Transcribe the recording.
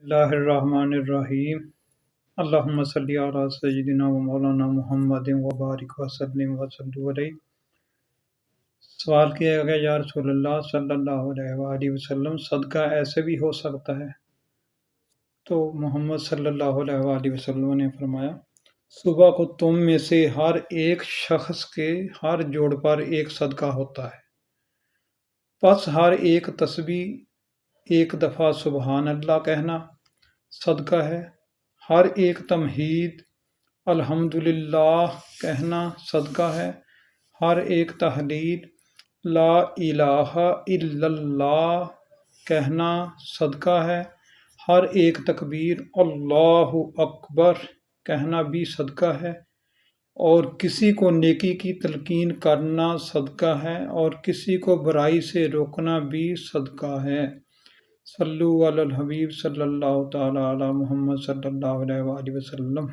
اللہ الرحمن الرحیم۔ اللہم صلی علی سیدنا و مولانا محمد و بارک وسلم وصلو علیہ۔ سوال کیا گیا یا رسول اللہ صلی اللہ علیہ وآلہ وسلم، صدقہ ایسے بھی ہو سکتا ہے؟ تو محمد صلی اللہ علیہ وآلہ وسلم نے فرمایا، صبح کو تم میں سے ہر ایک شخص کے ہر جوڑ پر ایک صدقہ ہوتا ہے، پس ہر ایک تسبیح ایک دفعہ سبحان اللہ کہنا صدقہ ہے، ہر ایک تمہید الحمدللہ کہنا صدقہ ہے، ہر ایک تحلیل لا الہ الا اللہ کہنا صدقہ ہے، ہر ایک تکبیر اللہ اکبر کہنا بھی صدقہ ہے، اور کسی کو نیکی کی تلقین کرنا صدقہ ہے، اور کسی کو برائی سے روکنا بھی صدقہ ہے۔ صلو علی الحبیب صلی اللہ تعالی علی محمد صلی اللہ علیہ وآلہ وسلم۔